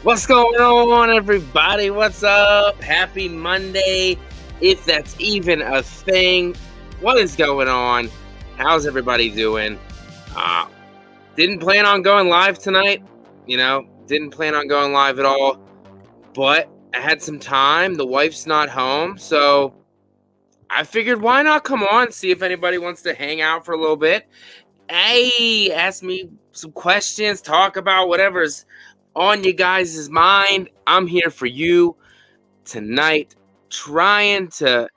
What's going on, everybody? What's up? Happy Monday, if that's even a thing. What is going on? How's everybody doing? Didn't plan on going live tonight. Didn't plan on going live at all. But I had some time. The wife's not home, so I figured why not come on, see if anybody wants to hang out for a little bit. Hey, ask me some questions, talk about whatever's on you guys' mind. I'm here for you tonight, trying to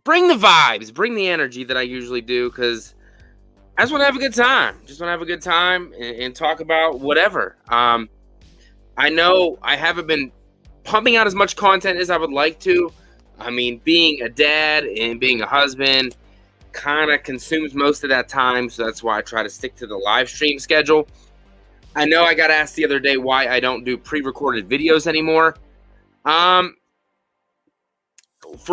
bring the vibes, bring the energy that I usually do, because I just want to have a good time. And talk about whatever. I know I haven't been pumping out as much content as I would like to. I mean, being a dad and being a husband kind of consumes most of that time, so that's why I try to stick to the live stream schedule. I know I got asked the other day why I don't do pre-recorded videos anymore. For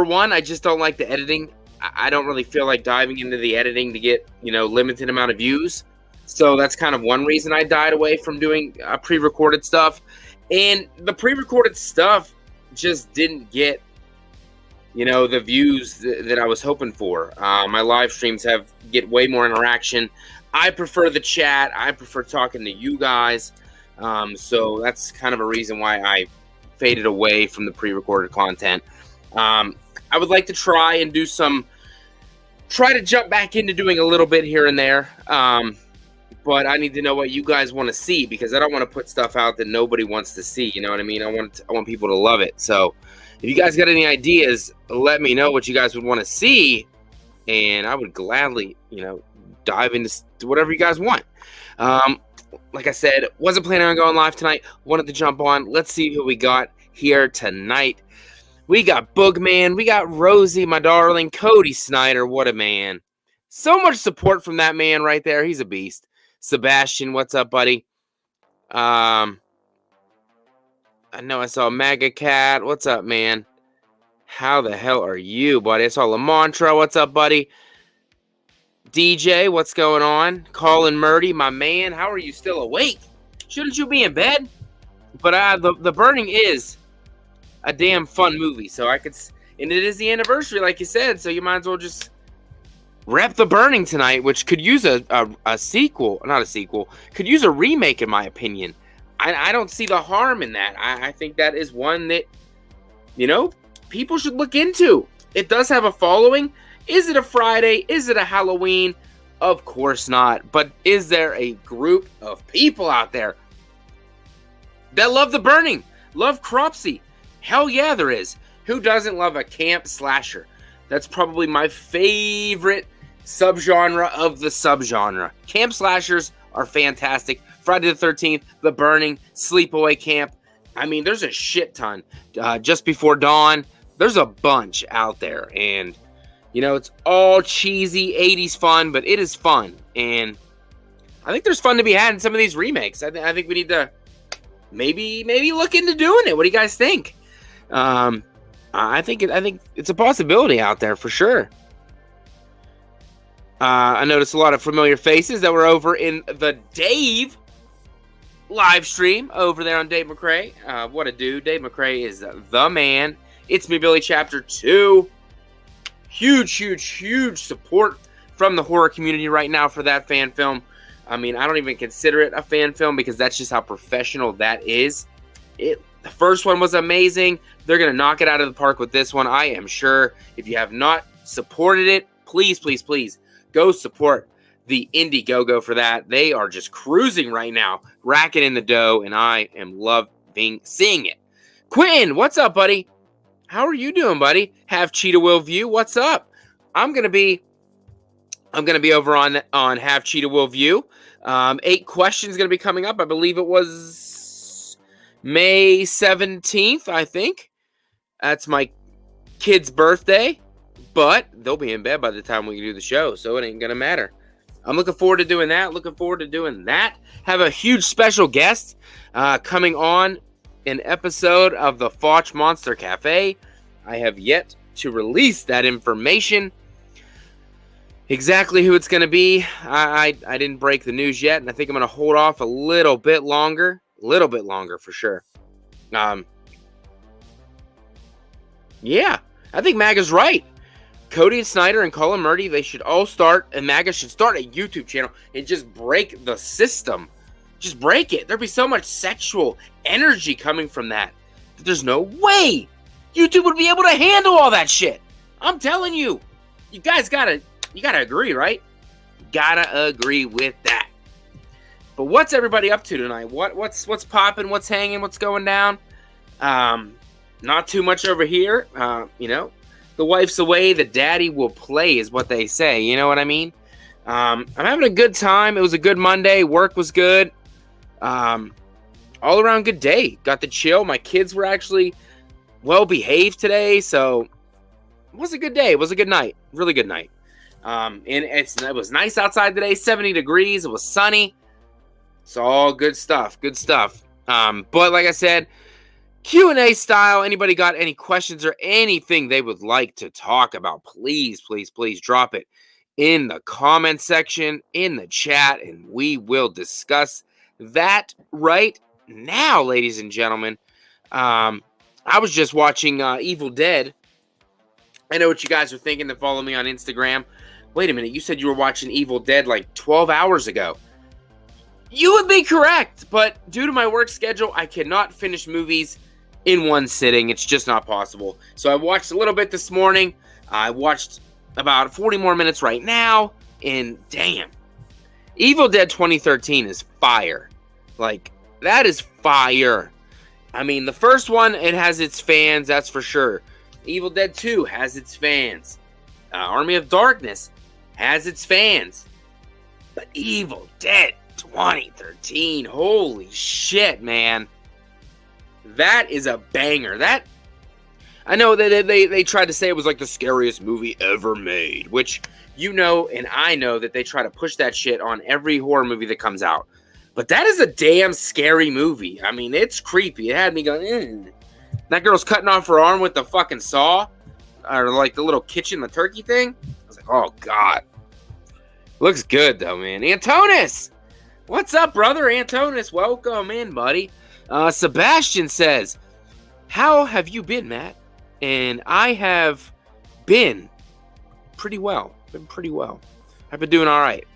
one, I just don't like the editing. I don't really feel like diving into the editing to get, limited amount of views. So that's kind of one reason I died away from doing pre-recorded stuff. And the pre-recorded stuff just didn't get, the views that I was hoping for. My live streams get way more interaction. I prefer the chat. I prefer talking to you guys. So that's kind of a reason why I faded away from the pre-recorded content. I would like to try to jump back into doing a little bit here and there. But I need to know what you guys want to see, because I don't want to put stuff out that nobody wants to see. You know what I mean? I want people to love it. So if you guys got any ideas, let me know what you guys would want to see, and I would gladly, dive into whatever you guys want. Like I said, wasn't planning on going live tonight. Wanted to jump on. Let's see who we got here tonight. We got Boogman. We got Rosie, my darling. Cody Snyder. What a man. So much support from that man right there. He's a beast. Sebastian, what's up, buddy? I know I saw Mega Cat. What's up, man? How the hell are you, buddy? I saw Lamontra. What's up, buddy? DJ, what's going on? Colin Murdy, my man. How are you still awake? Shouldn't you be in bed? But the Burning is a damn fun movie. So and it is the anniversary, like you said. So you might as well just rep The Burning tonight, which could use a sequel. Not a sequel. Could use a remake, in my opinion. I don't see the harm in that. I think that is one that, people should look into. It does have a following. Is it a Friday? Is it a Halloween? Of course not. But is there a group of people out there that love The Burning? Love Cropsy? Hell yeah, there is. Who doesn't love a camp slasher? That's probably my favorite subgenre of the subgenre. Camp slashers are fantastic. Friday the 13th, The Burning, Sleepaway Camp. I mean, there's a shit ton. Just Before Dawn. There's a bunch out there. And, it's all cheesy 80s fun, but it is fun. And I think there's fun to be had in some of these remakes. I think we need to maybe look into doing it. What do you guys think? I think it's a possibility out there for sure. I noticed a lot of familiar faces that were over in the Dave live stream over there on Dave McCray. What a dude. Dave McCray is the man. It's Me Billy Chapter 2. Huge support from the horror community right now for that fan film. I mean, I don't even consider it a fan film because that's just how professional that is. The first one was amazing. They're going to knock it out of the park with this one, I am sure. If you have not supported it, please go support the Indiegogo for that. They are just cruising right now, racking in the dough, and I am loving seeing it. Quentin, what's up, buddy? How are you doing, buddy? Have Cheetah Will View. What's up? I'm gonna be over on Have Cheetah Will View. 8 questions gonna be coming up. I believe it was May 17th. I think that's my kid's birthday, but they'll be in bed by the time we do the show, so it ain't gonna matter. I'm looking forward to doing that. Have a huge special guest coming on an episode of the Faccmonster Cafe. I have yet to release that information. Exactly who it's going to be, I didn't break the news yet, and I think I'm going to hold off a little bit longer for sure. Yeah, I think MAGA's right. Cody and Snyder and Colin Murray, they should all start, and MAGA should start a YouTube channel and just break the system. Just break it. There'd be so much sexual energy coming from that there's no way YouTube would be able to handle all that shit. I'm telling you. You guys gotta agree, right? Gotta agree with that. But what's everybody up to tonight? What's popping? What's hanging? What's going down? Not too much over here. The wife's away, the daddy will play is what they say. You know what I mean? I'm having a good time. It was a good Monday. Work was good. All around good day. Got to chill. My kids were actually well behaved today, so it was a good day. It was a good night. Really good night. And it was nice outside today. 70 degrees. It was sunny. It's all good stuff. Good stuff. But like I said, Q&A style. Anybody got any questions or anything they would like to talk about? Please, please, please drop it in the comment section, in the chat, and we will discuss that right now, ladies and gentlemen. I was just watching Evil Dead. I know what you guys are thinking that follow me on Instagram. Wait a minute, you said you were watching Evil Dead like 12 hours ago. You would be correct, but due to my work schedule, I cannot finish movies in one sitting. It's just not possible. So I watched a little bit this morning. I watched about 40 more minutes right now, and damn. Evil Dead 2013 is fire. Like, that is fire. I mean, the first one, it has its fans, that's for sure. Evil Dead 2 has its fans. Army of Darkness has its fans. But Evil Dead 2013, holy shit, man. That is a banger. I know that they tried to say it was like the scariest movie ever made, which you know and I know that they try to push that shit on every horror movie that comes out. But that is a damn scary movie. I mean, it's creepy. It had me going, That girl's cutting off her arm with the fucking saw. Or like the little kitchen, the turkey thing. I was like, oh, God. Looks good, though, man. Antonis! What's up, brother? Antonis, welcome in, buddy. Sebastian says, how have you been, Matt? And I have been pretty well. I've been doing all right.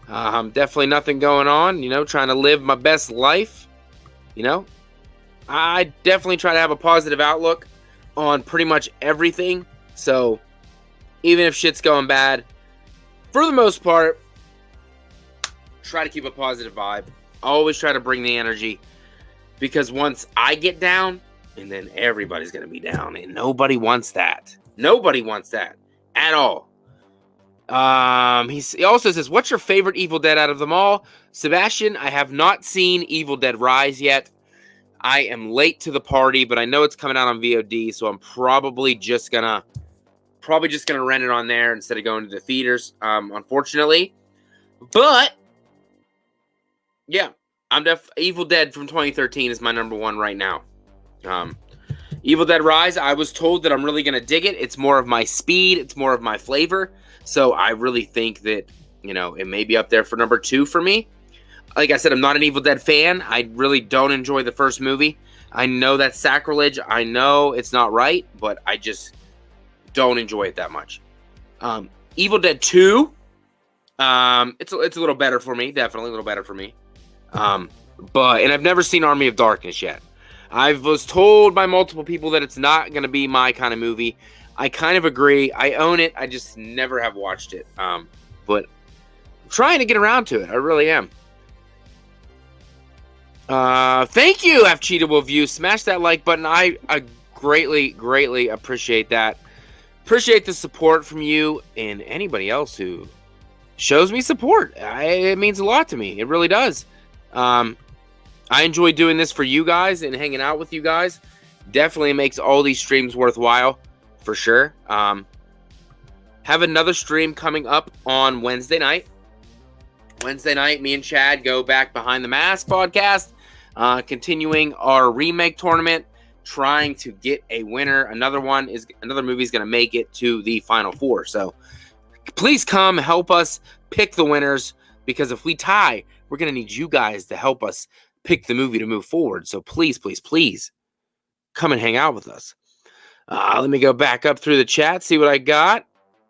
Definitely nothing going on, trying to live my best life. I definitely try to have a positive outlook on pretty much everything. So even if shit's going bad, for the most part, try to keep a positive vibe. Always try to bring the energy. Because once I get down, and then everybody's going to be down. And nobody wants that. Nobody wants that. At all. He also says, what's your favorite Evil Dead out of them all? Sebastian, I have not seen Evil Dead Rise yet. I am late to the party, but I know it's coming out on VOD, so I'm probably just gonna rent it on there instead of going to the theaters, unfortunately. But yeah, Evil Dead from 2013 is my number one right now. Evil Dead Rise, I was told that I'm really gonna dig it. It's more of my speed, it's more of my flavor. So I really think that, it may be up there for number 2 for me. Like I said, I'm not an Evil Dead fan. I really don't enjoy the first movie. I know that's sacrilege. I know it's not right, but I just don't enjoy it that much. Evil Dead 2, it's a little better for me. Definitely a little better for me. And I've never seen Army of Darkness yet. I was told by multiple people that it's not going to be my kind of movie. I kind of agree. I own it. I just never have watched it. But I'm trying to get around to it. I really am. Thank you, F-Cheatable View. Smash that like button. I greatly, greatly appreciate that. Appreciate the support from you and anybody else who shows me support. It means a lot to me. It really does. I enjoy doing this for you guys and hanging out with you guys. Definitely makes all these streams worthwhile, for sure. Have another stream coming up on Wednesday night. Wednesday night, me and Chad go back Behind the Mask podcast, continuing our remake tournament, trying to get a winner. Another movie is going to make it to the Final Four. So please come help us pick the winners, because if we tie, we're going to need you guys to help us pick the movie to move forward. So please, please, please come and hang out with us. Let me go back up through the chat, see what I got.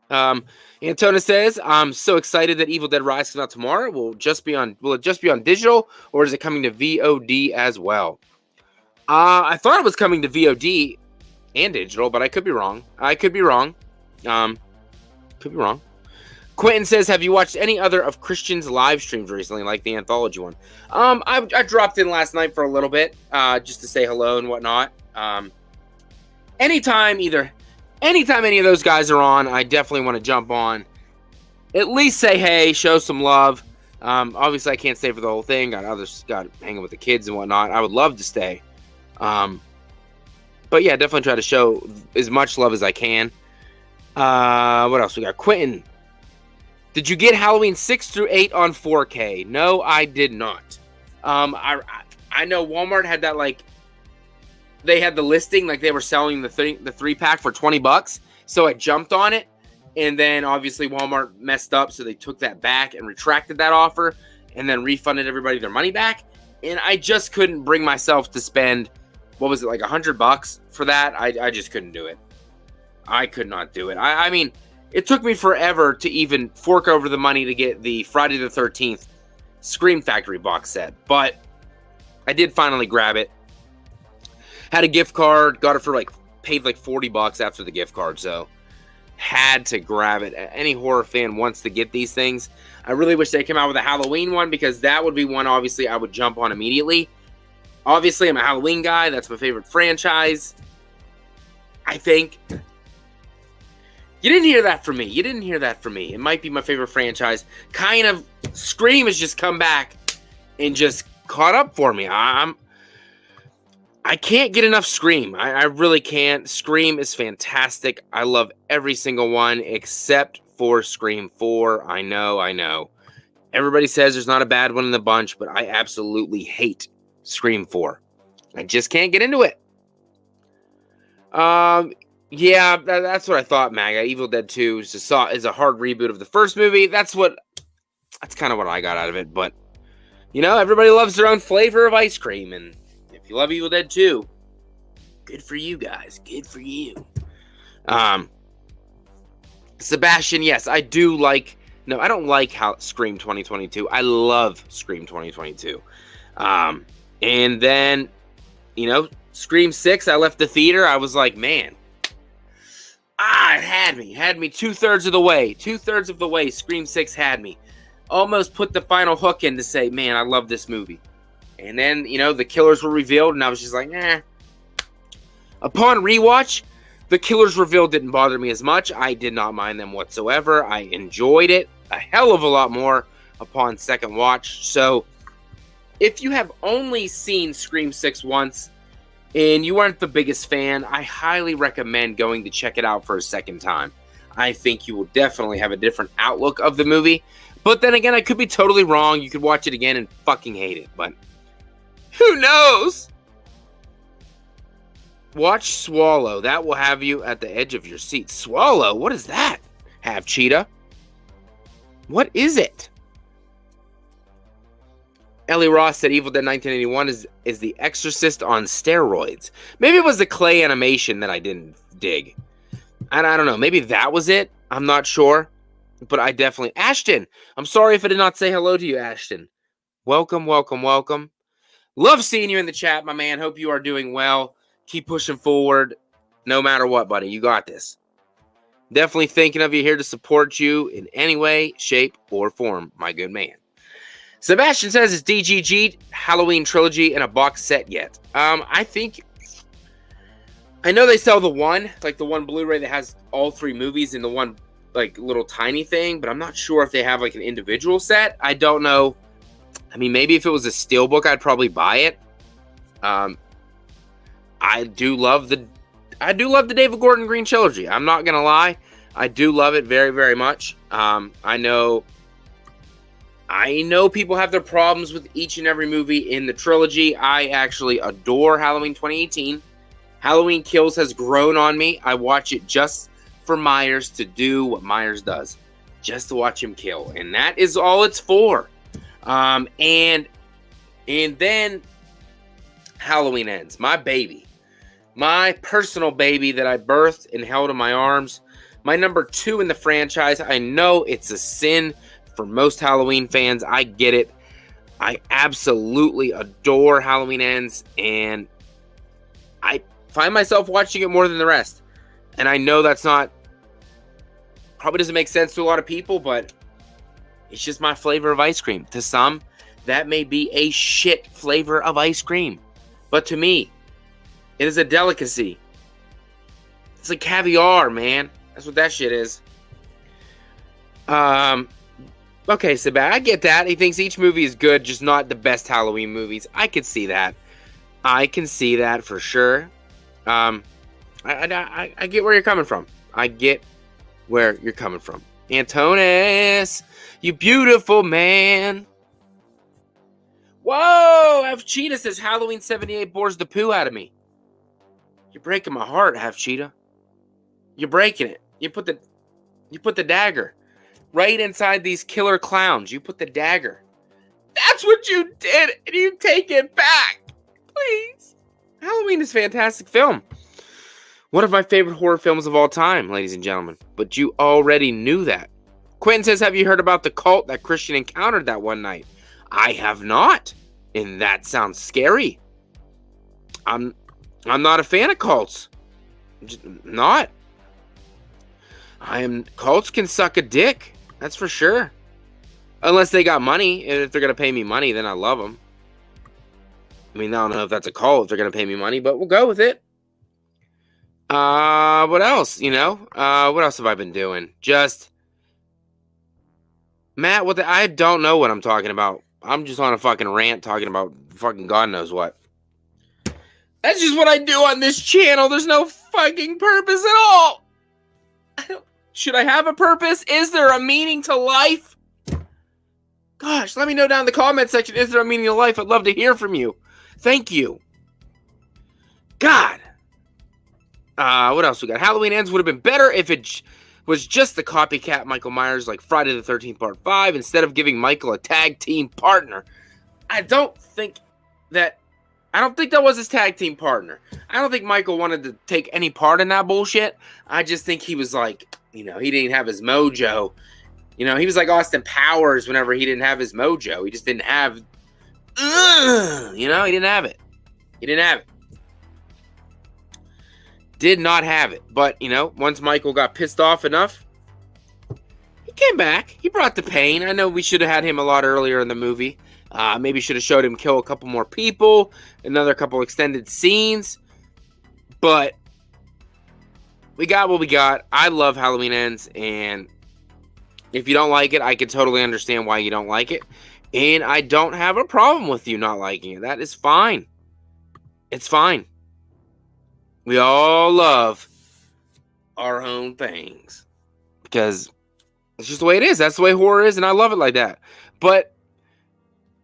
Antona says, I'm so excited that Evil Dead Rise comes out tomorrow. Will it just be on digital, or is it coming to VOD as well? I thought it was coming to VOD and digital, but I could be wrong. Could be wrong. Quentin says, have you watched any other of Christian's live streams recently, like the anthology one? I dropped in last night for a little bit, just to say hello and whatnot. Anytime any of those guys are on, I definitely want to jump on. At least say hey, show some love. Obviously, I can't stay for the whole thing. Got hanging with the kids and whatnot. I would love to stay. But yeah, definitely try to show as much love as I can. What else we got? Quentin, did you get Halloween 6 through 8 on 4K? No, I did not. I know Walmart had that, like, they had the listing, like they were selling the 3-pack for $20. So I jumped on it, and then obviously Walmart messed up, so they took that back and retracted that offer, and then refunded everybody their money back. And I just couldn't bring myself to spend, what was it, like $100 for that? I just couldn't do it. I could not do it. I mean, it took me forever to even fork over the money to get the Friday the 13th Scream Factory box set, but I did finally grab it. Had a gift card, got it for paid like $40 after the gift card, so had to grab it. Any horror fan wants to get these things. I really wish they came out with a Halloween one, because that would be one, obviously, I would jump on immediately. Obviously, I'm a Halloween guy. That's my favorite franchise, I think. You didn't hear that from me. It might be my favorite franchise. Kind of, Scream has just come back and just caught up for me. I can't get enough Scream. I really can't. Scream is fantastic. I love every single one except for Scream 4. I know. Everybody says there's not a bad one in the bunch, but I absolutely hate Scream 4. I just can't get into it. Yeah, that's what I thought, Maga. Evil Dead 2 is a hard reboot of the first movie. That's kind of what I got out of it. But, everybody loves their own flavor of ice cream. And if you love Evil Dead 2, good for you guys. Good for you. Sebastian, yes, I do like... No, I don't like Scream 2022. I love Scream 2022. And then, Scream 6, I left the theater. I was like, man... it had me 2/3 of the way. 2/3 of the way, Scream 6 had me. Almost put the final hook in to say, man, I love this movie. And then, the killers were revealed, and I was just like, eh. Upon rewatch, the killers revealed didn't bother me as much. I did not mind them whatsoever. I enjoyed it a hell of a lot more upon second watch. So, if you have only seen Scream 6 once, and you aren't the biggest fan, I highly recommend going to check it out for a second time. I think you will definitely have a different outlook of the movie. But then again, I could be totally wrong. You could watch it again and fucking hate it. But who knows? Watch Swallow. That will have you at the edge of your seat. Swallow? What is that? Have Cheetah? What is it? Ellie Ross said Evil Dead 1981 is The Exorcist on steroids. Maybe it was the clay animation that I didn't dig. And I don't know. Maybe that was it. I'm not sure. But I definitely... Ashton! I'm sorry if I did not say hello to you, Ashton. Welcome, welcome, welcome. Love seeing you in the chat, my man. Hope you are doing well. Keep pushing forward. No matter what, buddy. You got this. Definitely thinking of you, here to support you in any way, shape, or form, my good man. Sebastian says, is DGG Halloween Trilogy in a box set yet? I think... I know they sell the one Blu-ray that has all 3 movies in the one, little tiny thing, but I'm not sure if they have, an individual set. I don't know. I mean, maybe if it was a steelbook, I'd probably buy it. I do love the David Gordon Green Trilogy. I'm not going to lie. I do love it very, very much. I know people have their problems with each and every movie in the trilogy. I actually adore Halloween 2018. Halloween Kills has grown on me. I watch it just for Myers to do what Myers does. Just to watch him kill. And that is all it's for. And And then Halloween Ends. My baby. My personal baby that I birthed and held in my arms. My number 2 in the franchise. I know it's a sin for most Halloween fans. I get it. I absolutely adore Halloween Ends. And I find myself watching it more than the rest. And I know that's probably doesn't make sense to a lot of people, but it's just my flavor of ice cream. To some, that may be a shit flavor of ice cream. But to me, it is a delicacy. It's like caviar, man. That's what that shit is. Okay, Sebastian, I get that. He thinks each movie is good, just not the best Halloween movies. I can see that. I can see that for sure. I get where you're coming from. I get where you're coming from. Antonis, you beautiful man. Whoa! Half Cheetah says Halloween 78 bores the poo out of me. You're breaking my heart, Half Cheetah. You're breaking it. You put the dagger right inside these killer clowns. You put the dagger. That's what you did, and you take it back. Please. Halloween is a fantastic film. One of my favorite horror films of all time, ladies and gentlemen. But you already knew that. Quentin says, have you heard about the cult that Christian encountered that one night? I have not. And that sounds scary. I'm not a fan of cults. Just not. Cults can suck a dick. That's for sure. Unless they got money. And if they're going to pay me money, then I love them. I mean, I don't know if that's a cult if they're going to pay me money, but we'll go with it. What else? What else have I been doing? Matt, I don't know what I'm talking about. I'm just on a fucking rant talking about fucking God knows what. That's just what I do on this channel. There's no fucking purpose at all. Should I have a purpose? Is there a meaning to life? Gosh, let me know down in the comment section. Is there a meaning to life? I'd love to hear from you. Thank you. God. What else we got? Halloween Ends would have been better if it was just the copycat Michael Myers like Friday the 13th Part 5 instead of giving Michael a tag team partner. I don't think that was his tag team partner. I don't think Michael wanted to take any part in that bullshit. I just think he was like, he didn't have his mojo. He was like Austin Powers whenever he didn't have his mojo. He just didn't have, he didn't have it. He didn't have it. Did not have it. But, once Michael got pissed off enough, he came back. He brought the pain. I know we should have had him a lot earlier in the movie. Maybe should have showed him kill a couple more people. Another couple extended scenes. But we got what we got. I love Halloween Ends. And if you don't like it, I can totally understand why you don't like it. And I don't have a problem with you not liking it. That is fine. It's fine. We all love our own things. Because it's just the way it is. That's the way horror is. And I love it like that. But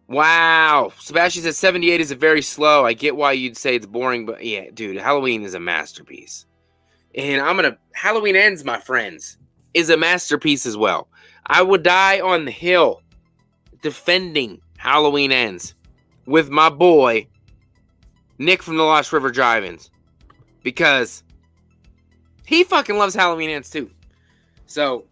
wow. Sebastian says 78 is a very slow. I get why you'd say it's boring. But yeah, dude, Halloween is a masterpiece. And Halloween Ends, my friends, is a masterpiece as well. I would die on the hill defending Halloween Ends with my boy, Nick from the Lost River Drive-Ins. Because he fucking loves Halloween Ends too. So,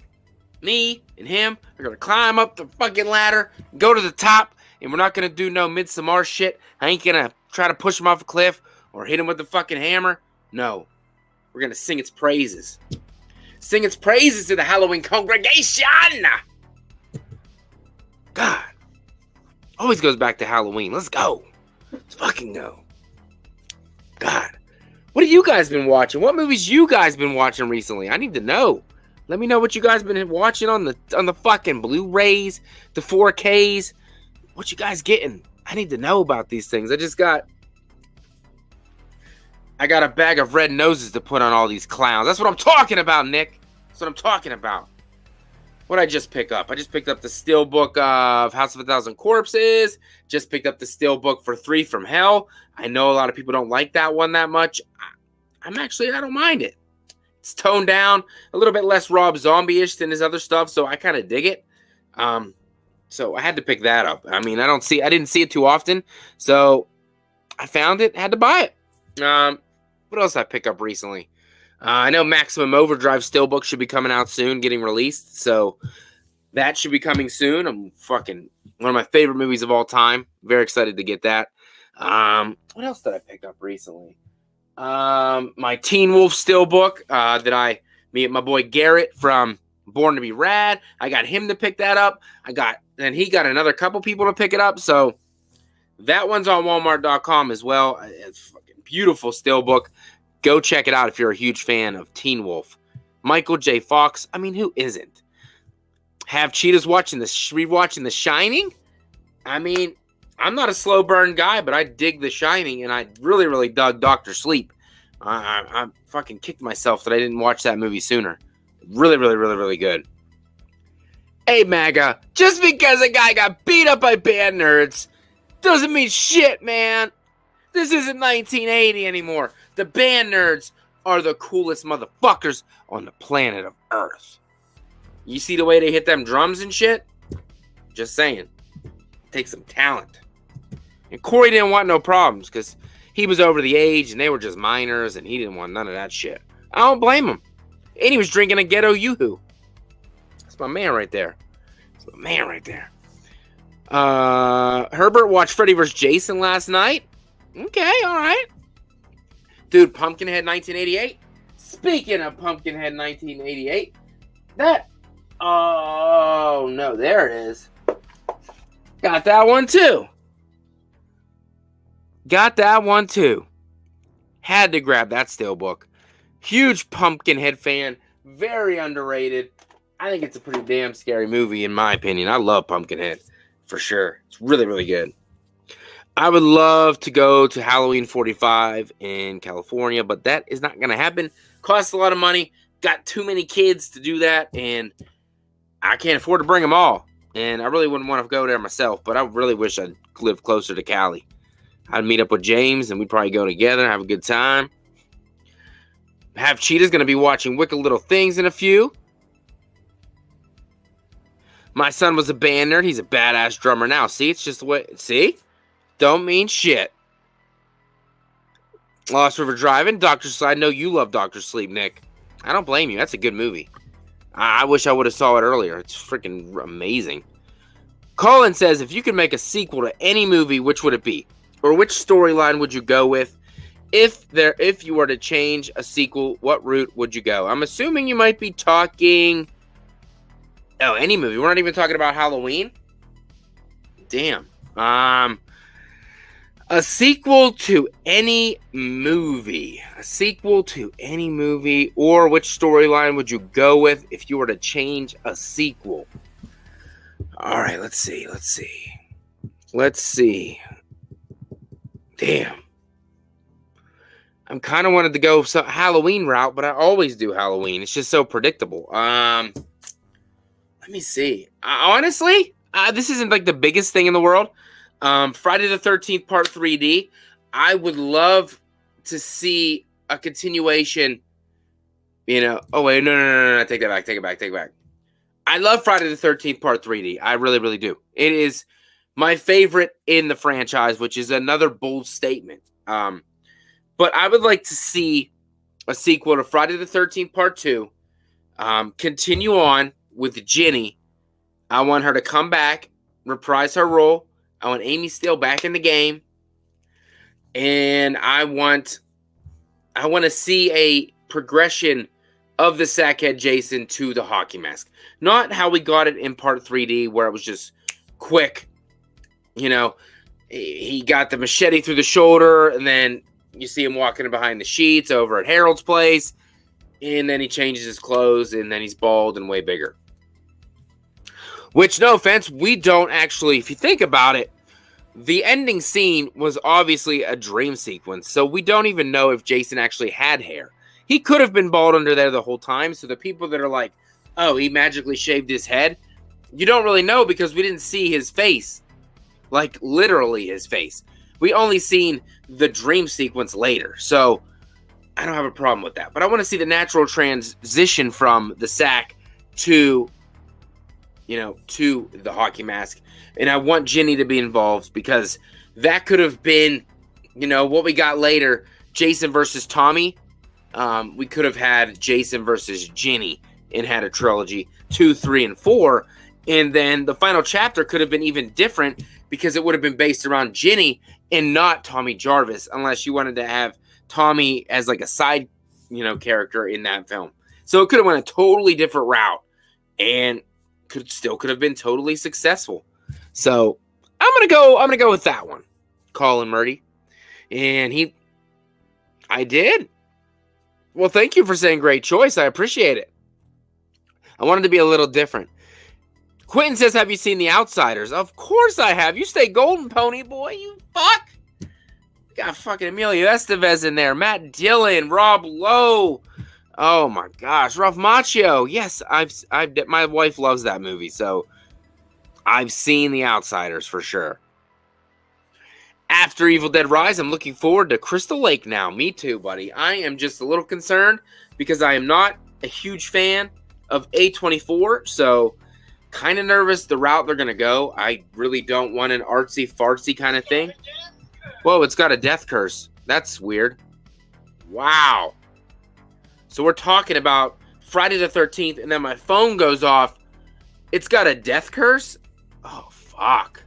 me and him are going to climb up the fucking ladder, go to the top, and we're not going to do no Midsommar shit. I ain't going to try to push him off a cliff or hit him with the fucking hammer. No. We're going to sing its praises. Sing its praises to the Halloween congregation. God. Always goes back to Halloween. Let's go. Let's fucking go. God. What have you guys been watching? What movies you guys been watching recently? I need to know. Let me know what you guys been watching on the fucking Blu-rays, the 4Ks. What you guys getting? I need to know about these things. I got a bag of red noses to put on all these clowns. That's what I'm talking about, Nick. That's what I'm talking about. What did I just pick up? I just picked up the Steelbook of House of a Thousand Corpses. Just picked up the Steelbook for 3 from Hell. I know a lot of people don't like that one that much. I don't mind it. It's toned down, a little bit less Rob Zombie-ish than his other stuff, so I kind of dig it. So I had to pick that up. I mean, I didn't see it too often, so I found it, had to buy it. What else did I pick up recently? I know Maximum Overdrive Steelbook should be coming out soon, getting released, so that should be coming soon. I'm fucking one of my favorite movies of all time. Very excited to get that. What else did I pick up recently? My Teen Wolf Steelbook that me and my boy Garrett from Born to be Rad. I got him to pick that up. Then he got another couple people to pick it up. So that one's on Walmart.com as well. It's a fucking beautiful steelbook. Go check it out if you're a huge fan of Teen Wolf. Michael J. Fox. I mean, who isn't? Have Cheetahs rewatching The Shining? I mean, I'm not a slow burn guy, but I dig The Shining, and I really, really dug Dr. Sleep. I fucking kicked myself that I didn't watch that movie sooner. Really, really, really, really good. Hey, MAGA, just because a guy got beat up by band nerds doesn't mean shit, man. This isn't 1980 anymore. The band nerds are the coolest motherfuckers on the planet of Earth. You see the way they hit them drums and shit? Just saying. Take some talent. And Corey didn't want no problems because he was over the age and they were just minors and he didn't want none of that shit. I don't blame him. And he was drinking a ghetto yoo-hoo. That's my man right there. That's my man right there. Herbert watched Freddy vs. Jason last night. Okay, all right. Dude, Pumpkinhead 1988. Speaking of Pumpkinhead 1988, oh no, there it is. Got that one too. Had to grab that steelbook. Huge Pumpkinhead fan. Very underrated. I think it's a pretty damn scary movie in my opinion. I love Pumpkinhead. For sure. It's really, really good. I would love to go to Halloween 45 in California, but that is not going to happen. Costs a lot of money. Got too many kids to do that, and I can't afford to bring them all. And I really wouldn't want to go there myself, but I really wish I'd live closer to Cali. I'd meet up with James, and we'd probably go together, have a good time. Have Cheetah's going to be watching Wicked Little Things in a few. My son was a band nerd. He's a badass drummer now. See, it's just the way. See? Don't mean shit. Lost River Driving. I know you love Dr. Sleep, Nick. I don't blame you. That's a good movie. I wish I would have saw it earlier. It's freaking amazing. Colin says, if you could make a sequel to any movie, which would it be? Or which storyline would you go with? If you were to change a sequel, what route would you go? I'm assuming you might be talking... Oh, any movie. We're not even talking about Halloween? Damn. A sequel to any movie. A sequel to any movie. Or which storyline would you go with if you were to change a sequel? All right, let's see. Damn. I'm kind of wanted to go Halloween route, but I always do Halloween. It's just so predictable. Let me see. Honestly, this isn't like the biggest thing in the world. Friday the 13th Part 3D. I would love to see a continuation. Oh wait, no. Take it back. I love Friday the 13th Part 3D. I really, really do. It is my favorite in the franchise, which is another bold statement. But I would like to see a sequel to Friday the 13th Part 2. Continue on with Ginny. I want her to come back, reprise her role. I want Amy Steele back in the game. And I want to see a progression of the Sackhead Jason to the hockey mask. Not how we got it in Part 3D, where it was just quick. He got the machete through the shoulder, and then you see him walking behind the sheets over at Harold's place, and then he changes his clothes, and then he's bald and way bigger. Which, no offense, we don't actually, if you think about it, the ending scene was obviously a dream sequence, so we don't even know if Jason actually had hair. He could have been bald under there the whole time, so the people that are like, oh, he magically shaved his head, you don't really know because we didn't see his face. Like, literally his face. We only seen the dream sequence later, so I don't have a problem with that. But I want to see the natural transition from the sack to to the hockey mask. And I want Ginny to be involved because that could have been, what we got later, Jason versus Tommy. We could have had Jason versus Ginny and had a trilogy, 2, 3, and 4. And then the final chapter could have been even different because it would have been based around Ginny and not Tommy Jarvis, unless you wanted to have Tommy as like a side, character in that film. So it could have went a totally different route and could have been totally successful. So I'm gonna go with that one. Colin Murdy. And I did. Well, thank you for saying great choice. I appreciate it. I wanted to be a little different. Quentin says, have you seen The Outsiders? Of course I have. You stay golden, pony boy. You fuck. Got fucking Emilio Estevez in there. Matt Dillon. Rob Lowe. Oh, my gosh. Ralph Macchio. Yes, my wife loves that movie, so I've seen The Outsiders for sure. After Evil Dead Rise, I'm looking forward to Crystal Lake now. Me too, buddy. I am just a little concerned because I am not a huge fan of A24, so kind of nervous the route they're going to go. I really don't want an artsy-fartsy kind of thing. Whoa, it's got a death curse. That's weird. Wow. So we're talking about Friday the 13th, and then my phone goes off. It's got a death curse? Oh, fuck.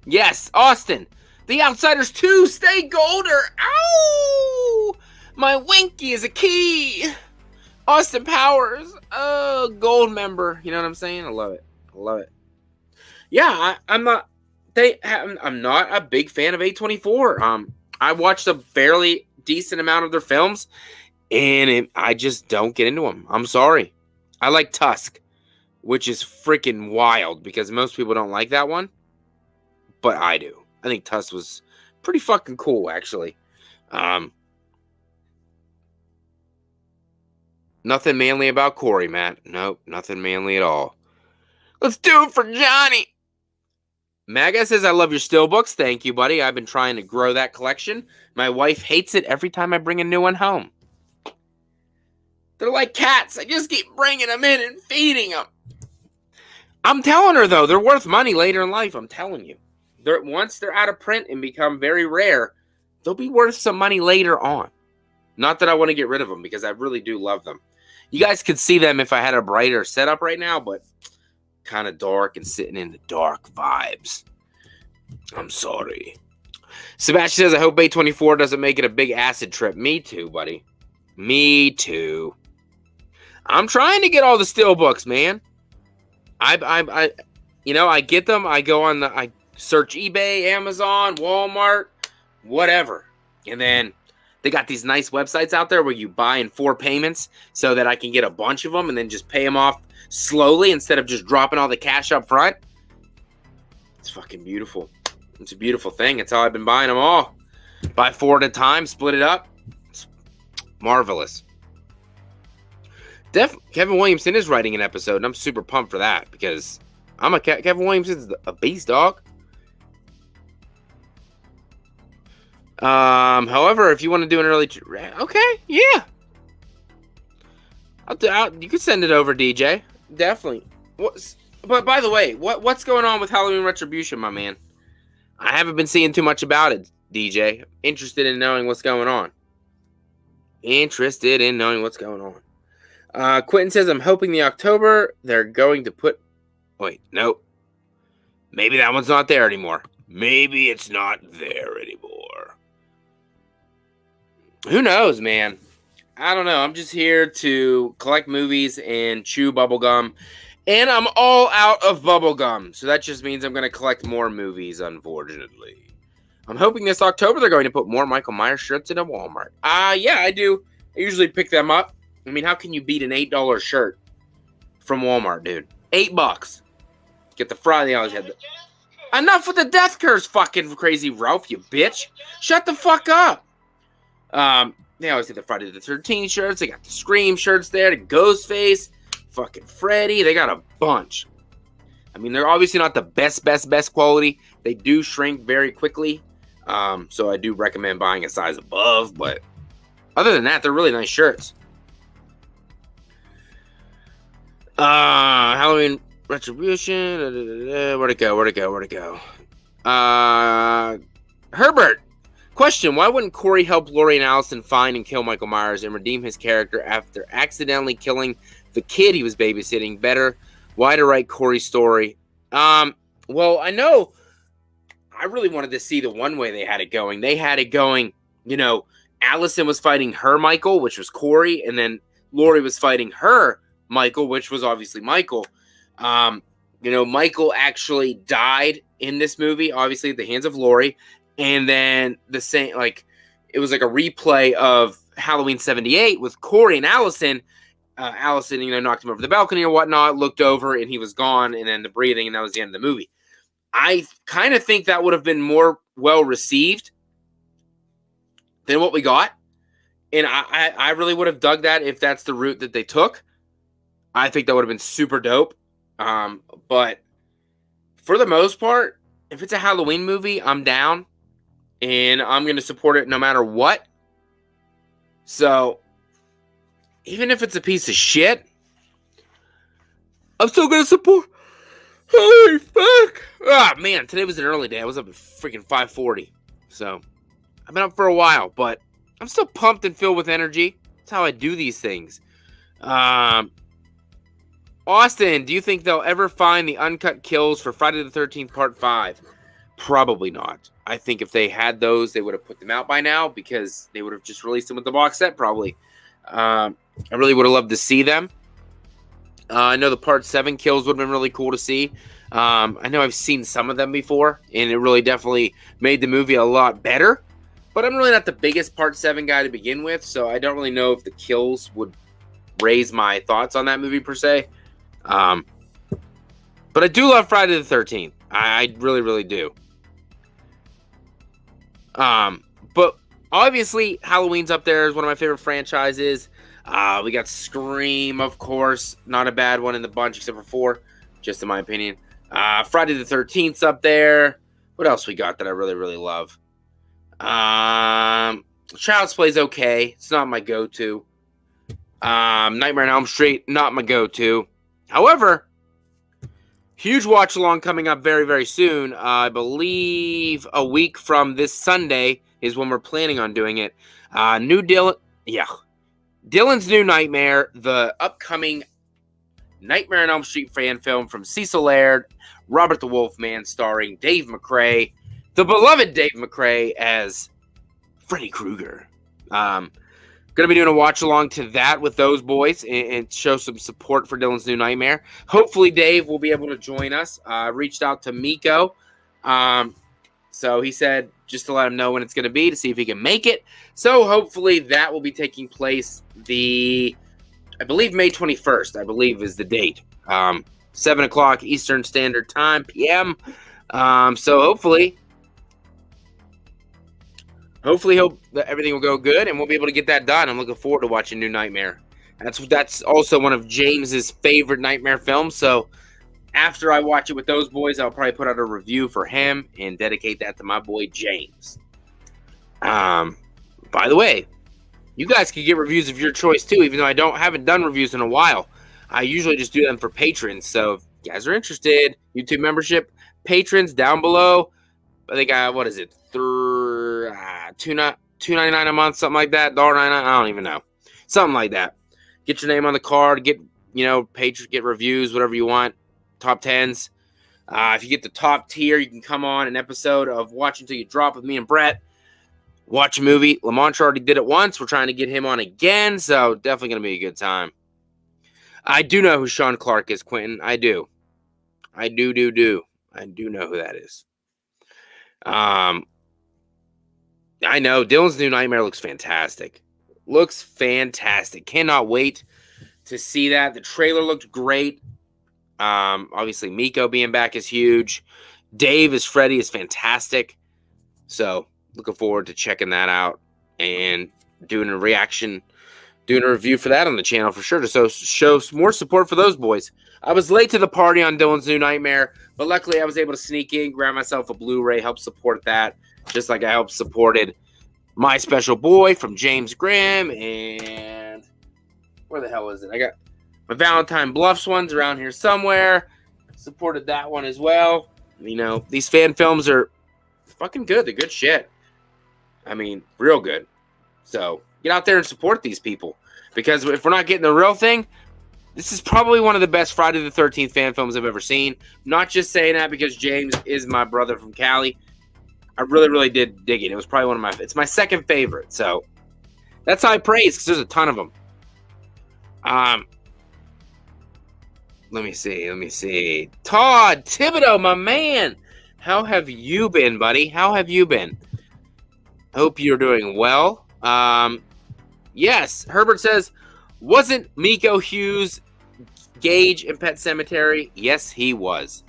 Yes, Austin. The Outsiders 2, stay golder. Ow! My Winky is a key. Austin Powers. Oh, gold member. You know what I'm saying? I love it. I love it. Yeah, I'm not a big fan of A24. I watched a fairly decent amount of their films, and I just don't get into them. I'm sorry. I like Tusk, which is freaking wild because most people don't like that one, but I do. I think Tusk was pretty fucking cool, actually. Nothing manly about Corey, Matt. Nope, nothing manly at all. Let's do it for Johnny. Maga says, I love your still books. Thank you, buddy. I've been trying to grow that collection. My wife hates it every time I bring a new one home. They're like cats. I just keep bringing them in and feeding them. I'm telling her, though, they're worth money later in life. I'm telling you. Once they're out of print and become very rare, they'll be worth some money later on. Not that I want to get rid of them because I really do love them. You guys could see them if I had a brighter setup right now, but kind of dark and sitting in the dark vibes. I'm sorry. Sebastian says, I hope A24 doesn't make it a big acid trip. Me too, buddy. Me too. I'm trying to get all the still books, man. I get them. I search eBay, Amazon, Walmart, whatever. And then they got these nice websites out there where you buy in 4 payments so that I can get a bunch of them and then just pay them off slowly instead of just dropping all the cash up front. It's fucking beautiful. It's a beautiful thing. That's how I've been buying them all. Buy 4 at a time, split it up. It's marvelous. Kevin Williamson is writing an episode, and I'm super pumped for that because Kevin Williamson's a beast, dog. However, if you want to do an early, okay, yeah, you can send it over, DJ. Definitely. But by the way, what's going on with Halloween Retribution, my man? I haven't been seeing too much about it, DJ. Interested in knowing what's going on. Quentin says, I'm hoping the October they're going to put. Wait, nope. Maybe that one's not there anymore. Maybe it's not there anymore. Who knows, man? I don't know. I'm just here to collect movies and chew bubblegum. And I'm all out of bubblegum. So that just means I'm going to collect more movies, unfortunately. I'm hoping this October they're going to put more Michael Myers shirts in a Walmart. Yeah, I do. I usually pick them up. I mean, how can you beat an $8 shirt from Walmart, dude? $8. Get the Friday. Enough with the death curse, fucking crazy Ralph, you bitch. Shut the fuck up. They always get the Friday the 13th shirts. They got the Scream shirts there, the Ghostface, fucking Freddy. They got a bunch. I mean, they're obviously not the best quality. They do shrink very quickly. So I do recommend buying a size above. But other than that, they're really nice shirts. Halloween Retribution. Where'd it go? Herbert. Question: why wouldn't Corey help Laurie and Allison find and kill Michael Myers and redeem his character after accidentally killing the kid he was babysitting? Better. Why to write Corey's story? Well, I know I really wanted to see the one way they had it going. They had it going, Allison was fighting her Michael, which was Corey, and then Laurie was fighting her Michael, which was obviously Michael. Michael actually died in this movie, obviously at the hands of Laurie, and then it was like a replay of Halloween 78 with Corey and Allison. Allison, knocked him over the balcony or whatnot, looked over, and he was gone, and then the breathing, and that was the end of the movie. I kind of think that would have been more well-received than what we got, and I really would have dug that if that's the route that they took. I think that would have been super dope, but for the most part, if it's a Halloween movie, I'm down, and I'm going to support it no matter what. So, even if it's a piece of shit, I'm still going to support. Holy fuck. Ah, man, today was an early day. I was up at freaking 5:40. So, I've been up for a while, but I'm still pumped and filled with energy. That's how I do these things. Austin, do you think they'll ever find the uncut kills for Friday the 13th Part 5? Probably not. I think if they had those, they would have put them out by now because they would have just released them with the box set, probably. I really would have loved to see them. I know the Part 7 kills would have been really cool to see. I know I've seen some of them before, and it really definitely made the movie a lot better. But I'm really not the biggest Part 7 guy to begin with, so I don't really know if the kills would raise my thoughts on that movie per se. But I do love Friday the 13th. I really, really do. But obviously, Halloween's up there is one of my favorite franchises. We got Scream, of course. Not a bad one in the bunch, except for 4, just in my opinion. Friday the 13th's up there. What else we got that I really, really love? Child's Play's okay. It's not my go-to. Nightmare on Elm Street, not my go-to. However, huge watch-along coming up very, very soon. I believe a week from this Sunday is when we're planning on doing it. Dylan's New Nightmare, the upcoming Nightmare on Elm Street fan film from Cecil Laird, Robert the Wolfman, starring Dave McRae, the beloved Dave McRae as Freddy Krueger. Going to be doing a watch-along to that with those boys and show some support for Dylan's New Nightmare. Hopefully Dave will be able to join us. Reached out to Miko. So he said just to let him know when it's going to be to see if he can make it. So hopefully that will be taking place I believe May 21st, I believe is the date. 7 o'clock Eastern Standard Time, p.m. So hopefully that everything will go good and we'll be able to get that done. I'm looking forward to watching New Nightmare. That's also one of James's favorite Nightmare films. So after I watch it with those boys, I'll probably put out a review for him and dedicate that to my boy James. By the way, you guys can get reviews of your choice too, even though I haven't done reviews in a while. I usually just do them for patrons. So if you guys are interested, YouTube membership, patrons down below. I think what is it? $2.99 a month, something like that. $1.99, I don't even know. Something like that. Get your name on the card, get reviews, whatever you want. Top 10s. If you get the top tier, you can come on an episode of Watch Until You Drop with me and Brett. Watch a movie. Lamont already did it once. We're trying to get him on again, so definitely going to be a good time. I do know who Sean Clark is, Quentin. I do. I do know who that is. I know Dylan's New Nightmare looks fantastic. Cannot wait to see that. The trailer looked great. Obviously Miko being back is huge. Dave as Freddy is fantastic. So looking forward to checking that out and doing a review for that on the channel for sure to show some more support for those boys. I was late to the party on Dylan's New Nightmare, but luckily I was able to sneak in, grab myself a Blu-ray, help support that, just like I helped supported My Special Boy from James Grimm, and where the hell is it? I got my Valentine Bluffs ones around here somewhere. supported that one as well. You know, these fan films are fucking good. They're good shit. I mean, real good. So get out there and support these people, because if we're not getting the real thing, this is probably one of the best Friday the 13th fan films I've ever seen. Not just saying that because James is my brother from Cali. I really, really did dig it. It was probably it's my second favorite. So that's high praise, because there's a ton of them. Let me see. Todd Thibodeau, my man. How have you been, buddy? How have you been? Hope you're doing well. Yes, Herbert says, wasn't Miko Hughes Gage in Pet Sematary? Yes, he was.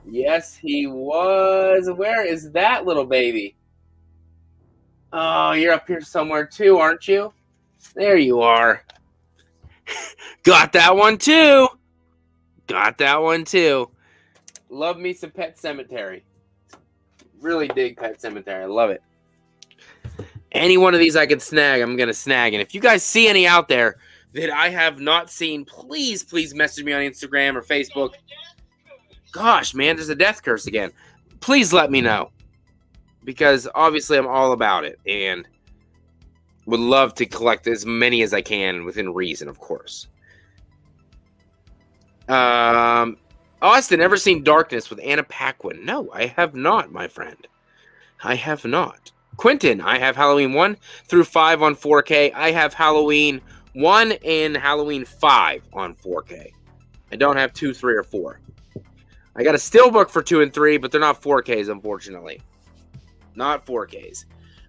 Yes, he was. Where is that little baby? Oh, you're up here somewhere too, aren't you? There you are. Got that one too. Love me some Pet Sematary. Really dig Pet Sematary. I love it. Any one of these I can snag, I'm going to snag. And if you guys see any out there that I have not seen, please message me on Instagram or Facebook. Gosh, man, there's a death curse again. Please let me know, because obviously I'm all about it and would love to collect as many as I can within reason, of course. Austin, ever seen Darkness with Anna Paquin? No, I have not, my friend. I have not. Quentin, I have Halloween 1 through 5 on 4K. I have Halloween 1 and Halloween 5 on 4K. I don't have 2, 3, or 4. I got a steelbook for 2 and 3, but they're not 4Ks, unfortunately. Not 4Ks.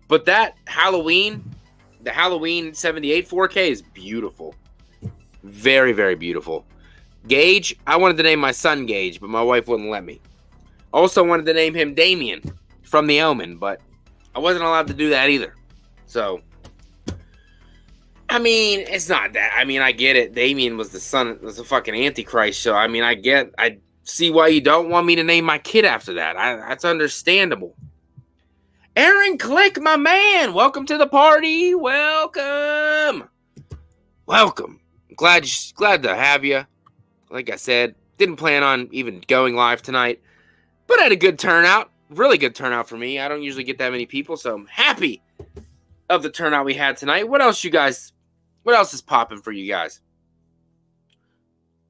But that Halloween, the Halloween 78 4K is beautiful. Very, very beautiful. Gage, I wanted to name my son Gage, but my wife wouldn't let me. Also wanted to name him Damien from The Omen, but I wasn't allowed to do that either. So, I mean, it's not that. I mean, I get it. Damien was the fucking Antichrist. So, I mean, I see why you don't want me to name my kid after that. That's understandable. Aaron Click, my man. Welcome to the party. Welcome. Glad to have you. Like I said, didn't plan on even going live tonight, but I had a good turnout. Really good turnout for me. I don't usually get that many people, so I'm happy of the turnout we had tonight. What else is popping for you guys?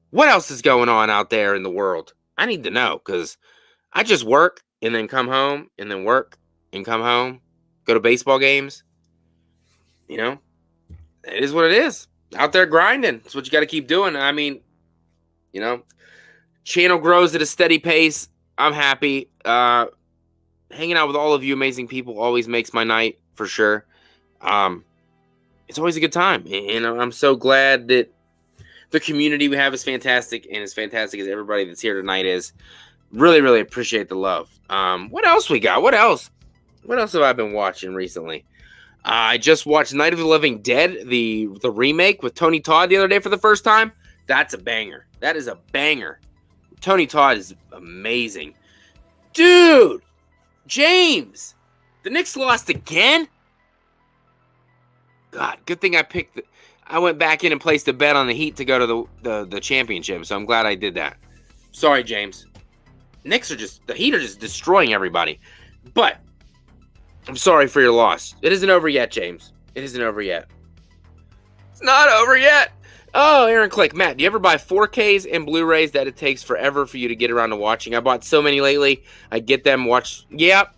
What else is going on out there in the world? I need to know, because I just work and then come home and then work and come home, go to baseball games. You know, it is what it is. Out there grinding. That's what you got to keep doing. I mean, you know, channel grows at a steady pace. I'm happy. Hanging out with all of you amazing people always makes my night, for sure. It's always a good time. And I'm so glad that the community we have is fantastic, and as fantastic as everybody that's here tonight is. Really, really appreciate the love. What else we got? What else have I been watching recently? I just watched Night of the Living Dead, the remake with Tony Todd the other day for the first time. That's a banger. That is a banger. Tony Todd is amazing. Dude! James! The Knicks lost again? God, good thing I went back in and placed a bet on the Heat to go to the championship, so I'm glad I did that. Sorry, James. The Heat are just destroying everybody. But I'm sorry for your loss. It isn't over yet, James. It isn't over yet. It's not over yet. Oh, Aaron Click. Matt, do you ever buy 4Ks and Blu-rays that it takes forever for you to get around to watching? I bought so many lately. I get them, watch. Yep.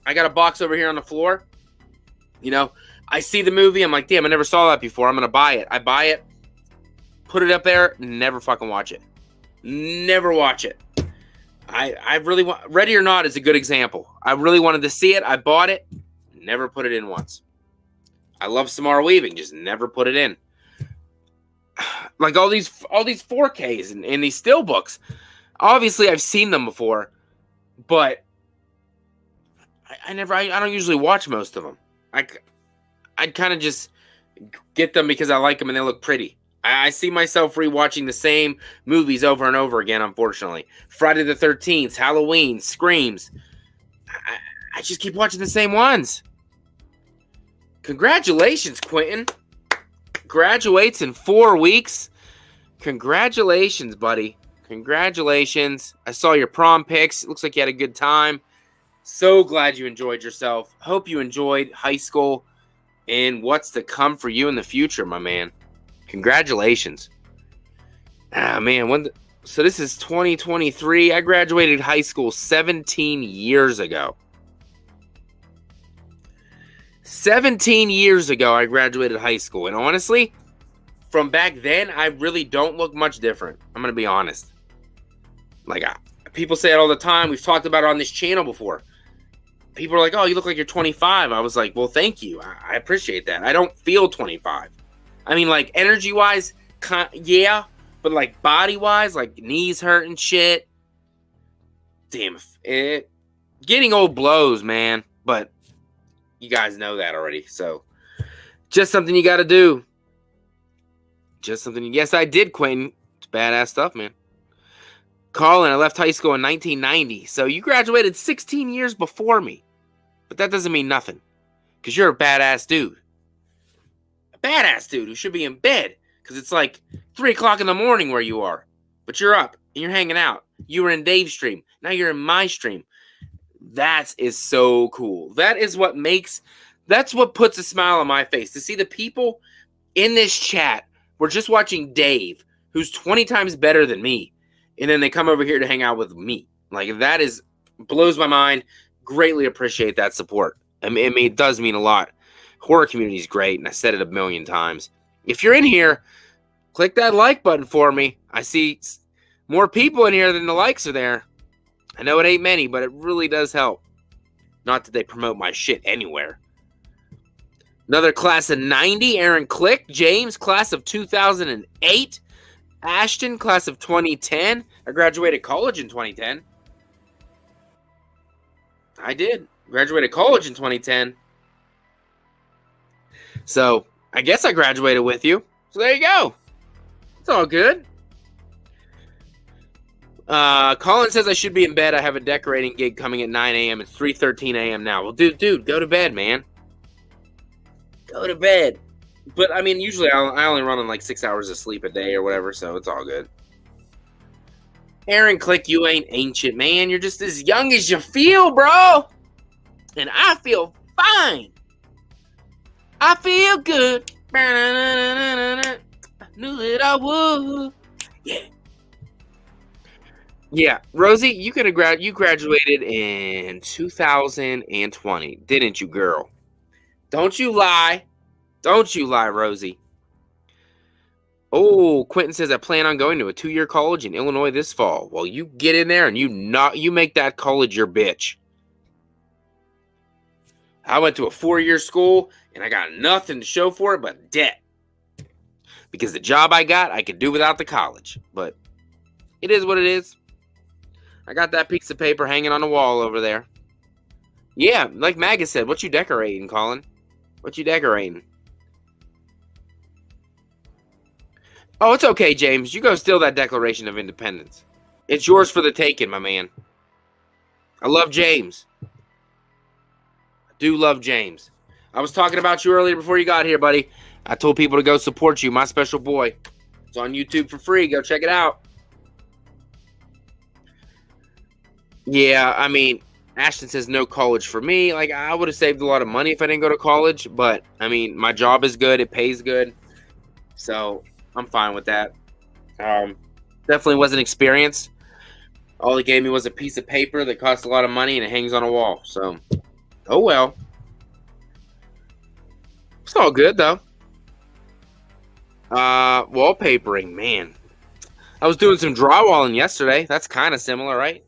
I got a box over here on the floor. You know, I see the movie. I'm like, damn, I never saw that before. I'm going to buy it. I buy it, put it up there, never fucking watch it. Never watch it. I really want, Ready or Not is a good example. I really wanted to see it. I bought it, never put it in once. I love Samara Weaving, just never put it in. Like all these 4Ks and these steelbooks. Obviously, I've seen them before, but I don't usually watch most of them. I'd kind of just get them because I like them and they look pretty. I see myself rewatching the same movies over and over again, unfortunately. Friday the 13th, Halloween, Screams. I just keep watching the same ones. Congratulations, Quentin. Graduates in 4 weeks. Congratulations, buddy. Congratulations. I saw your prom pics. It looks like you had a good time. So glad you enjoyed yourself. Hope you enjoyed high school and what's to come for you in the future, my man. Congratulations. Ah, man. So this is 2023. I graduated high school 17 years ago. 17 years ago, I graduated high school. And honestly, from back then, I really don't look much different. I'm going to be honest. Like, people say it all the time. We've talked about it on this channel before. People are like, oh, you look like you're 25. I was like, well, thank you. I appreciate that. I don't feel 25. I mean, like, energy-wise, yeah. But, like, body-wise, like, knees hurt and shit. Damn. Getting old blows, man. But you guys know that already. So, just something you got to do. Just something. Yes, I did, Quentin. It's badass stuff, man. Colin, I left high school in 1990. So you graduated 16 years before me. But that doesn't mean nothing. Because you're a badass dude. A badass dude who should be in bed. Because it's like 3 o'clock in the morning where you are. But you're up and you're hanging out. You were in Dave's stream. Now you're in my stream. That is so cool. That's what puts a smile on my face. To see the people in this chat. We're just watching Dave, who's 20 times better than me. And then they come over here to hang out with me. Like, blows my mind. Greatly appreciate that support. I mean, it does mean a lot. Horror community is great, and I said it a million times. If you're in here, click that like button for me. I see more people in here than the likes are there. I know it ain't many, but it really does help. Not that they promote my shit anywhere. Another class of 90, Aaron Click. James, class of 2008. Ashton, class of 2010. I graduated college in 2010. I did. Graduated college in 2010. So, I guess I graduated with you. So, there you go. It's all good. Colin says I should be in bed. I have a decorating gig coming at 9 a.m. It's 3:13 a.m. now. Well, dude, go to bed, man. Go to bed. But, I mean, usually I only run on like 6 hours of sleep a day or whatever, so it's all good. Aaron Click, you ain't ancient, man. You're just as young as you feel, bro. And I feel fine. I feel good. I knew that I would. Yeah. Yeah, Rosie, you graduated in 2020, didn't you, girl? Don't you lie. Don't you lie, Rosie. Oh, Quentin says, I plan on going to a 2-year college in Illinois this fall. Well, you get in there and you make that college your bitch. I went to a 4-year school and I got nothing to show for it but debt. Because the job I got, I could do without the college. But it is what it is. I got that piece of paper hanging on the wall over there. Yeah, like Magus said, what you decorating, Colin? What you decorating? Oh, it's okay, James. You go steal that Declaration of Independence. It's yours for the taking, my man. I love James. I do love James. I was talking about you earlier before you got here, buddy. I told people to go support you, my special boy. It's on YouTube for free. Go check it out. Yeah, I mean, Ashton says no college for me. Like, I would have saved a lot of money if I didn't go to college. But, I mean, my job is good. It pays good. So, I'm fine with that. Definitely wasn't experience. All he gave me was a piece of paper that cost a lot of money and it hangs on a wall. So, oh well. It's all good, though. Wallpapering, man. I was doing some drywalling yesterday. That's kind of similar, right?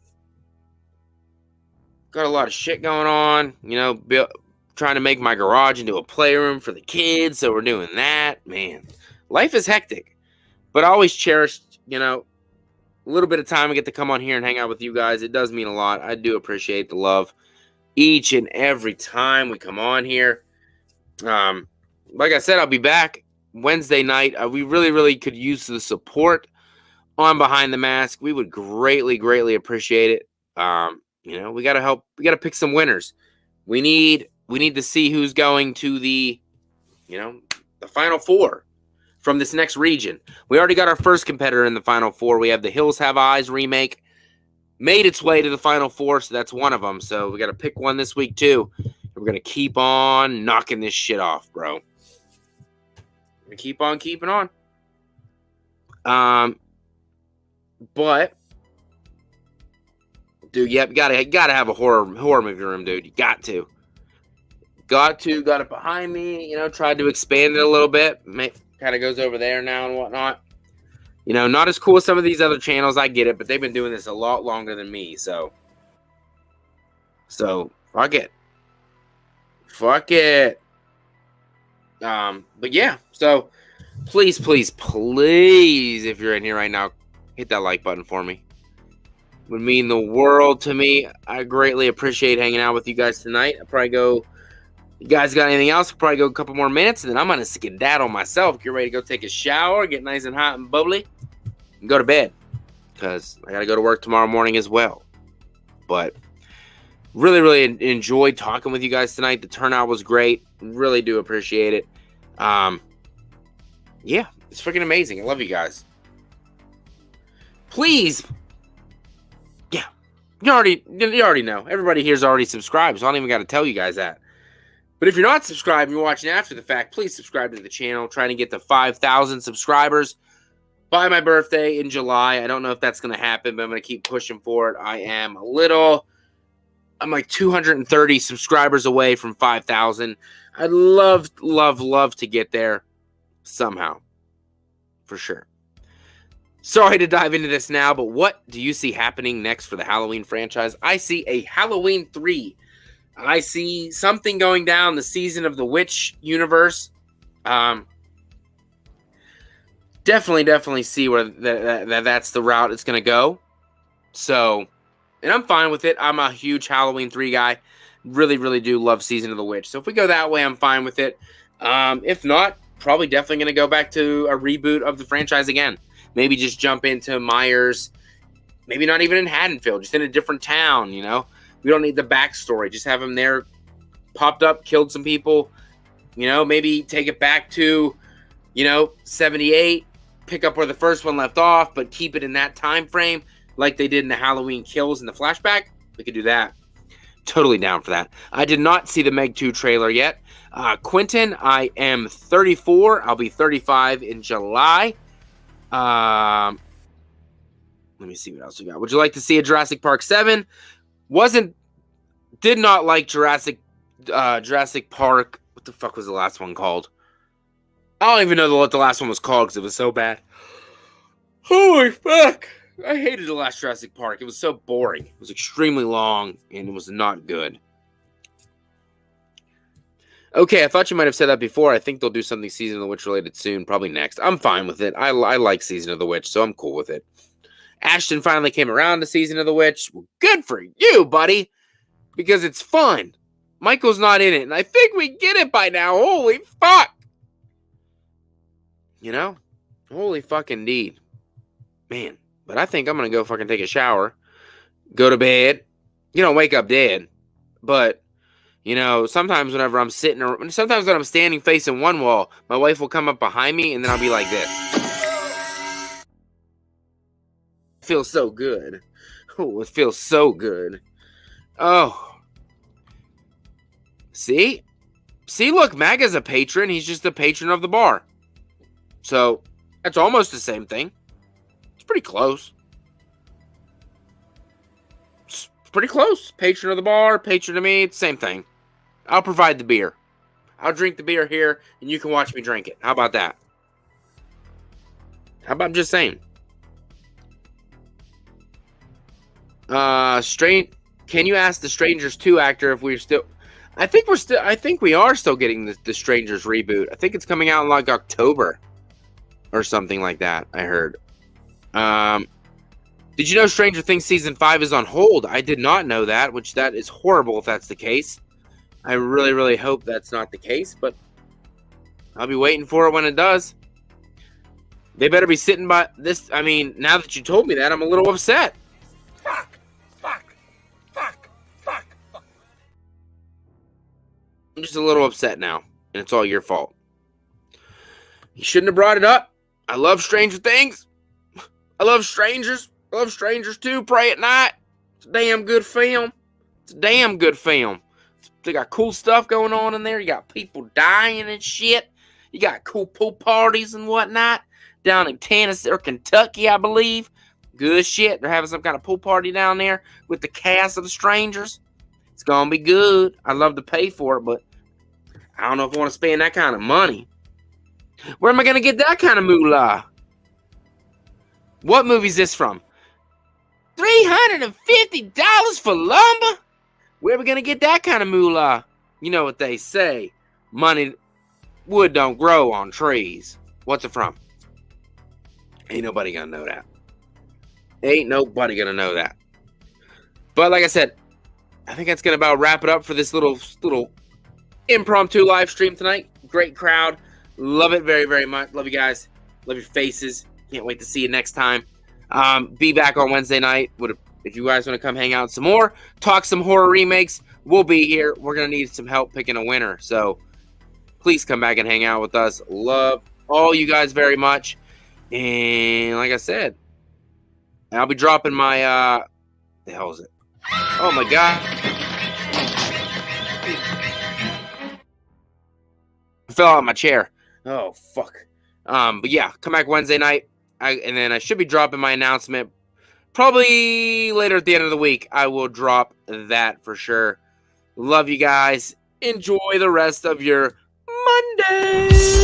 Got a lot of shit going on. You know, trying to make my garage into a playroom for the kids. So we're doing that. Man, life is hectic. But I always cherish, you know, a little bit of time I get to come on here and hang out with you guys. It does mean a lot. I do appreciate the love each and every time we come on here. Like I said, I'll be back Wednesday night. We really could use the support on Behind the Mask. We would greatly appreciate it. You know, we got to help. We got to pick some winners. We need to see who's going to the, you know, the Final Four from this next region. We already got our first competitor in the Final Four. We have the Hills Have Eyes remake. Made its way to the Final Four, so that's one of them. So we got to pick one this week, too. We're going to keep on knocking this shit off, bro. We're going to keep on keeping on. But, dude, yep, gotta have a horror movie room, dude. You got to. Got it behind me, you know, tried to expand it a little bit. Kind of goes over there now and whatnot. You know, not as cool as some of these other channels, I get it, but they've been doing this a lot longer than me, so fuck it. Fuck it. But yeah, so please, if you're in here right now, hit that like button for me. It would mean the world to me. I greatly appreciate hanging out with you guys tonight. I'll probably go. You guys got anything else? I'll probably go a couple more minutes, and then I'm going to skedaddle myself. Get ready to go take a shower, get nice and hot and bubbly, and go to bed. Because I got to go to work tomorrow morning as well. But really enjoyed talking with you guys tonight. The turnout was great. Really do appreciate it. Yeah, it's freaking amazing. I love you guys. Please. Yeah. You already know. Everybody here's already subscribed, so I don't even got to tell you guys that. But if you're not subscribed and you're watching after the fact, please subscribe to the channel. Trying to get to 5,000 subscribers by my birthday in July. I don't know if that's going to happen, but I'm going to keep pushing for it. I'm like 230 subscribers away from 5,000. I'd love to get there somehow. For sure. Sorry to dive into this now, but what do you see happening next for the Halloween franchise? I see a Halloween 3. I see something going down the Season of the Witch universe. Definitely see where that's the route it's going to go. So, and I'm fine with it. I'm a huge Halloween 3 guy. Really do love Season of the Witch. So if we go that way, I'm fine with it. If not, probably definitely going to go back to a reboot of the franchise again. Maybe just jump into Myers. Maybe not even in Haddonfield, just in a different town, you know. We don't need the backstory. Just have him there, popped up, killed some people. You know, maybe take it back to, 78, pick up where the first one left off, but keep it in that time frame like they did in the Halloween Kills in the flashback. We could do that. Totally down for that. I did not see the Meg 2 trailer yet. Quentin, I am 34. I'll be 35 in July. Let me see what else we got. Would you like to see a Jurassic Park 7? Did not like Jurassic Park. What the fuck was the last one called? I don't even know what the last one was called because it was so bad. Holy fuck. I hated the last Jurassic Park. It was so boring. It was extremely long and it was not good. Okay, I thought you might have said that before. I think they'll do something Season of the Witch related soon, probably next. I'm fine with it. I like Season of the Witch, so I'm cool with it. Ashton finally came around to Season of the Witch. Well, good for you, buddy. Because it's fun. Michael's not in it. And I think we get it by now. Holy fuck. You know? Holy fucking indeed. Man. But I think I'm going to go fucking take a shower. Go to bed. You don't wake up dead. But, sometimes whenever I'm sometimes when I'm standing facing one wall, my wife will come up behind me and then I'll be like this. Feels so good. Oh, it feels so good. Oh. See, look, Maga's a patron. He's just a patron of the bar. So, that's almost the same thing. It's pretty close. It's pretty close. Patron of the bar, patron of me, it's the same thing. I'll provide the beer. I'll drink the beer here, and you can watch me drink it. How about that? I'm just saying. Can you ask the Strangers 2 actor if we're still... I think we are still getting the Strangers reboot. I think it's coming out in like October or something like that, I heard. Did you know Stranger Things Season 5 is on hold? I did not know that, which that is horrible if that's the case. I really hope that's not the case, but I'll be waiting for it when it does. They better be sitting by this. I mean, now that you told me that, I'm a little upset. Fuck. I'm just a little upset now, and it's all your fault. He shouldn't have brought it up. I love Stranger Things. I love Strangers. I love Strangers too. Pray at Night. It's a damn good film. It's a damn good film. They got cool stuff going on in there. You got people dying and shit. You got cool pool parties and whatnot down in Tennessee or Kentucky, I believe. Good shit. They're having some kind of pool party down there with the cast of the Strangers. It's gonna be good. I'd love to pay for it, but I don't know if I want to spend that kind of money. Where am I gonna get that kind of moolah? What movie's this from? $350 for lumber? Where are we gonna get that kind of moolah? You know what they say. Wood don't grow on trees. What's it from? Ain't nobody gonna know that. Ain't nobody gonna know that. But like I said, I think that's gonna about wrap it up for this little impromptu live stream tonight. Great crowd. Love it very, very much. Love you guys. Love your faces. Can't wait to see you next time. Be back on Wednesday night. If you guys want to come hang out some more, talk some horror remakes, we'll be here. We're going to need some help picking a winner. So please come back and hang out with us. Love all you guys very much. And like I said, I'll be dropping my, the hell is it? Oh my God. I fell out of my chair. Oh, fuck. But yeah, come back Wednesday night. And then I should be dropping my announcement probably later at the end of the week. I will drop that for sure. Love you guys. Enjoy the rest of your Monday.